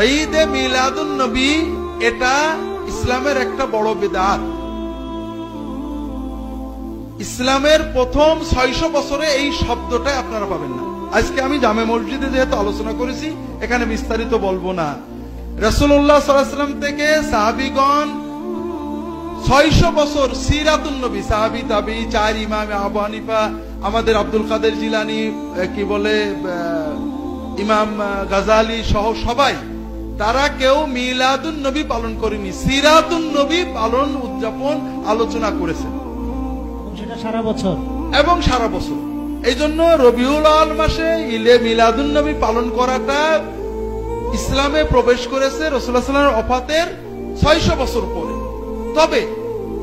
ঈদে মিলাদুন নবী এটা ইসলামের একটা বড় বিদআত। ইসলামের প্রথম 600 বছরে এই শব্দটা আপনারা পাবেন না। আজকে আমি জামে মসজিদে যেহেতু আলোচনা করেছি, এখানে বিস্তারিত বলবো না। রাসূলুল্লাহ সাল্লাল্লাহু আলাইহি ওয়াসাল্লাম থেকে সাহাবীগণ 600 বছর সিরাতুন নবী, সাহাবী তাবী, চার ইমাম আবু হানিফা, আমাদের আব্দুল কাদের জিলানী, কি বলে ইমাম গাজালি সহ সবাই, তারা কেউ মিলাদুন নবী পালন করেনি, সিরাতুন নবী পালন উদযাপন আলোচনা করেছেন সেটা সারা বছর এবং সারা বছর। এই জন্য রবিউল আউয়াল মাসে ঈদে মিলাদুন নবী পালন করাটা ইসলামে প্রবেশ করেছে রাসূলুল্লাহ সাল্লাল্লাহু আলাইহি ওয়াসাল্লামের ওফাতের 600 বছর পরে। তবে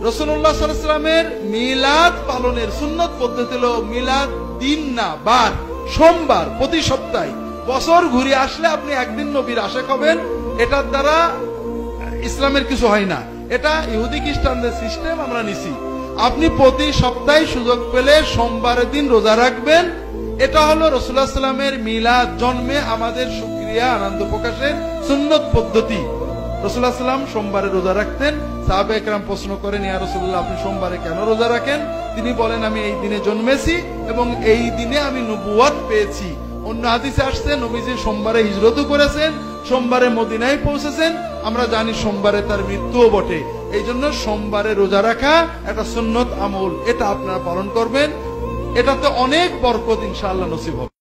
রাসূলুল্লাহ সাল্লাল্লাহু আলাইহি ওয়াসাল্লামের মিলাদ পালনের সুন্নত পদ্ধতি হলো মিলাদ দিন না বার, সোমবার প্রতি সপ্তাহে। বছর ঘুরে আসলে আপনি একদিন নবীর আশিক হবেন, এটার দ্বারা ইসলামের কিছু হয় না। এটা ইহুদি খ্রিস্টানদের সিস্টেম, আমরা নিছি। আপনি প্রতি সপ্তাহে সুযোগ পেলে সোমবারের দিন রোজা রাখবেন। এটা হলো রাসূলুল্লাহ সাল্লাল্লাহু আলাইহি ওয়াসাল্লামের মিলাদ, জন্মে আমাদের শুকরিয়া আনন্দ প্রকাশের সুন্নত পদ্ধতি। রাসূলুল্লাহ সাল্লাল্লাহু আলাইহি ওয়াসাল্লাম সোমবারে রোজা রাখতেন। সাহাবায়ে কেরাম প্রশ্ন করেন, ইয়া রাসূলুল্লাহ, আপনি সোমবারে কেন রোজা রাখেন? তিনি বলেন, আমি এই দিনে জন্মেছি এবং এই দিনে আমি নবুয়ত পেয়েছি। অন্য হাদিসে আসছে নবীজি সোমবারে হিজরতও করেছেন, সোমবারে মদিনায় পৌঁছেছেন। আমরা জানি সোমবারে তার মৃত্যুও বটে। এই জন্য সোমবারে রোজা রাখা একটা সুন্নত আমল, এটা আপনারা পালন করবেন। এটাতে অনেক বরকত ইনশাআল্লাহ নসিব হবে।